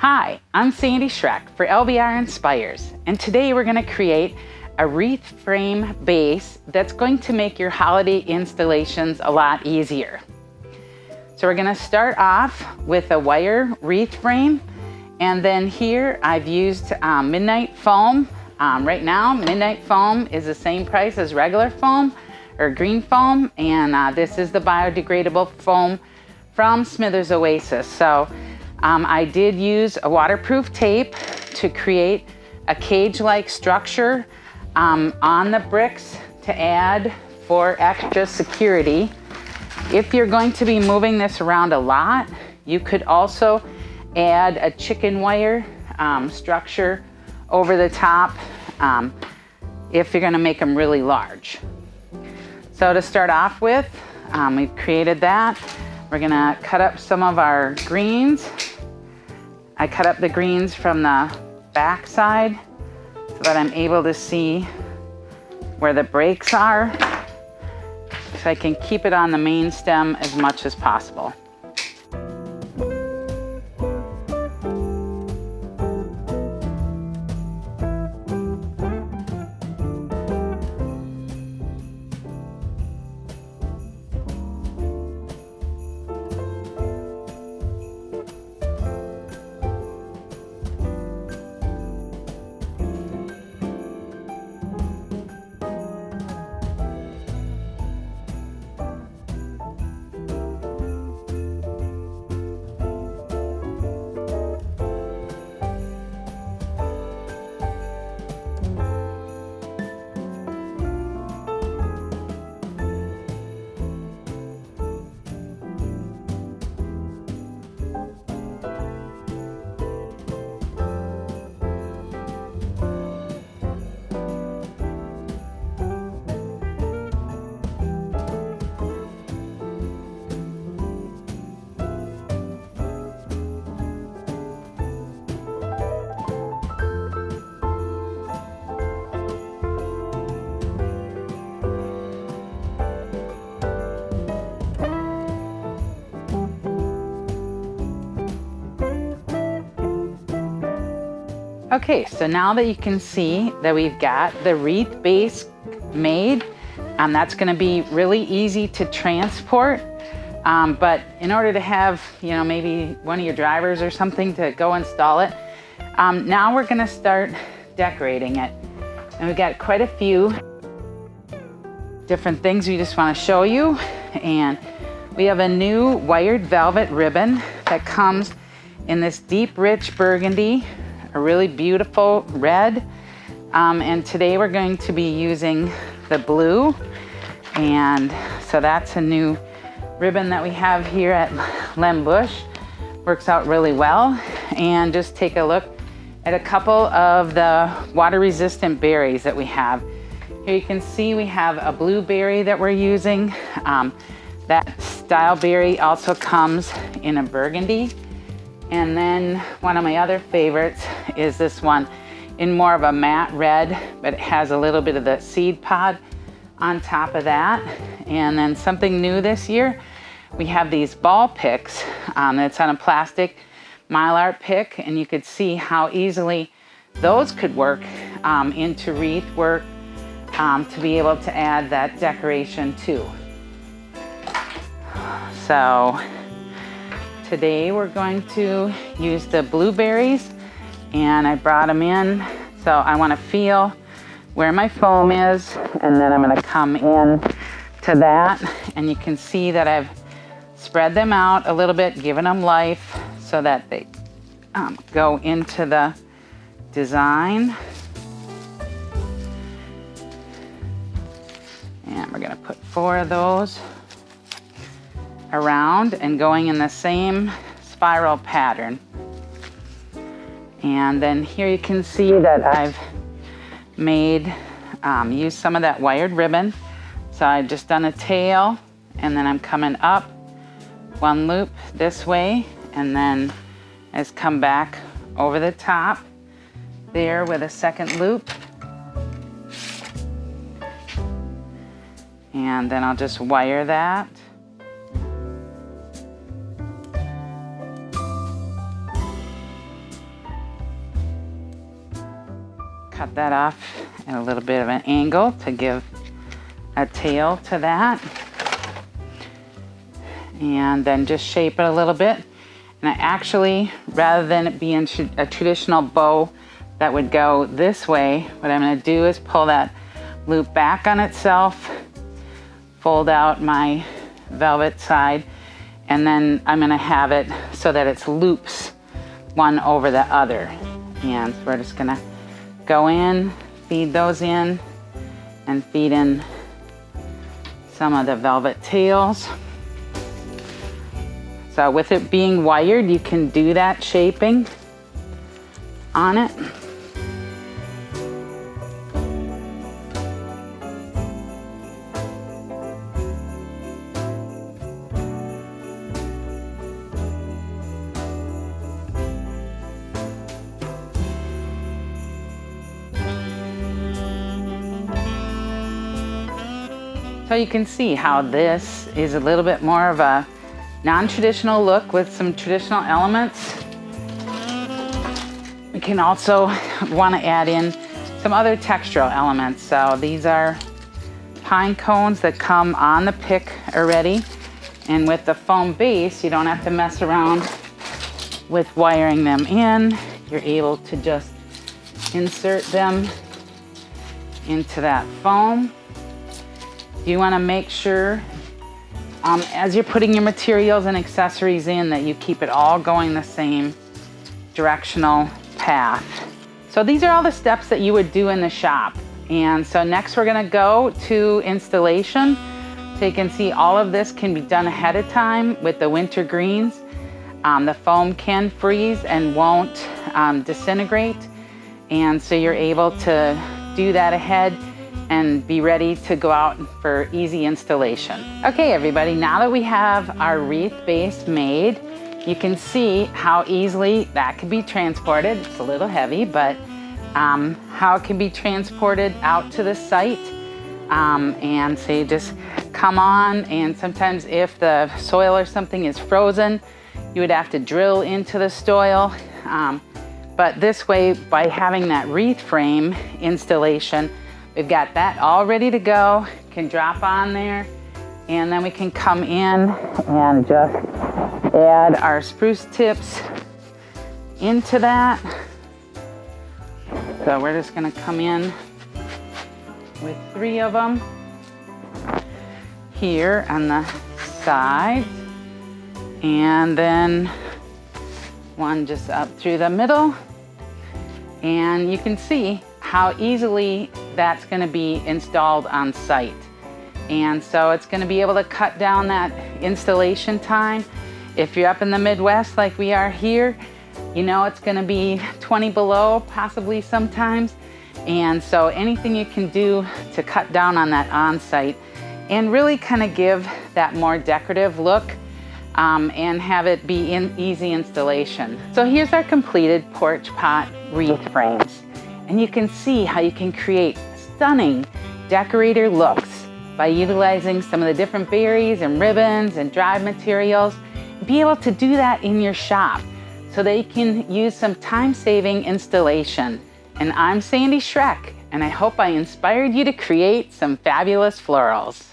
Hi, I'm Sandy Schreck for LBR Inspires, and today we're going to create a wreath frame base that's going to make your holiday installations a lot easier. So we're going to start off with a wire wreath frame, and then here I've used midnight foam. Right now, midnight foam is the same price as regular foam or green foam, and this is the biodegradable foam from Smithers Oasis. So I did use a waterproof tape to create a cage-like structure on the bricks to add for extra security. If you're going to be moving this around a lot, you could also add a chicken wire structure over the top if you're going to make them really large. So to start off with, we've created that. We're going to cut up some of our greens. I cut up the greens from the back side so that I'm able to see where the breaks are, so I can keep it on the main stem as much as possible. Okay, so now that you can see that we've got the wreath base made, that's going to be really easy to transport. But in order to have, maybe one of your drivers or something to go install it, now we're going to start decorating it. And we've got quite a few different things we just want to show you. And we have a new wired velvet ribbon that comes in this deep, rich burgundy, a really beautiful red, and today we're going to be using the blue, and so that's a new ribbon that we have here at Lembush. Works out really well. And just take a look at a couple of the water resistant berries that we have. Here you can see we have a blueberry that we're using. That style berry also comes in a burgundy. And then one of my other favorites is this one in more of a matte red, but it has a little bit of the seed pod on top of that. And then something new this year, we have these ball picks that's on a plastic mylar pick, and you could see how easily those could work into wreath work to be able to add that decoration too. So today we're going to use the blueberries, and I brought them in. So I want to feel where my foam is, and then I'm going to come in to that, and you can see that I've spread them out a little bit, given them life so that they go into the design. And we're going to put 4 of those around and going in the same spiral pattern. And then here you can see that I've made, used some of that wired ribbon. So I've just done a tail, and then I'm coming up one loop this way, and then I just come back over the top there with a second loop. And then I'll just wire that. cut that off at a little bit of an angle to give a tail to that. And then just shape it a little bit. And I actually, rather than it being a traditional bow that would go this way, what I'm gonna do is pull that loop back on itself, fold out my velvet side, and then I'm gonna have it so that it's loops one over the other. And so we're just gonna go in, feed those in, and feed in some of the velvet tails. So with it being wired, you can do that shaping on it. So you can see how this is a little bit more of a non-traditional look with some traditional elements. We can also want to add in some other textural elements. So these are pine cones that come on the pick already. And with the foam base, you don't have to mess around with wiring them in. You're able to just insert them into that foam. You want to make sure as you're putting your materials and accessories in that you keep it all going the same directional path. So these are all the steps that you would do in the shop. And so next we're going to go to installation. So you can see all of this can be done ahead of time with the winter greens. The foam can freeze and won't disintegrate. And so you're able to do that ahead and be ready to go out for easy installation. Okay, everybody, now that we have our wreath base made, you can see how easily that can be transported. It's a little heavy, but how it can be transported out to the site. And so you just come on, and sometimes if the soil or something is frozen, you would have to drill into the soil. But this way, by having that wreath frame installation, we've got that all ready to go, can drop on there, and then we can come in and just add our spruce tips into that. So we're just gonna come in with 3 of them here on the side, and then 1 just up through the middle. And you can see how easily that's going to be installed on site. And so it's going to be able to cut down that installation time. If you're up in the Midwest like we are here, you know it's going to be 20 below possibly sometimes. And so anything you can do to cut down on that on-site and really kind of give that more decorative look and have it be easy installation. So here's our completed porch pot wreath frames. And you can see how you can create stunning decorator looks by utilizing some of the different berries and ribbons and dried materials. Be able to do that in your shop so that you can use some time-saving installation. And I'm Sandy Schreck, and I hope I inspired you to create some fabulous florals.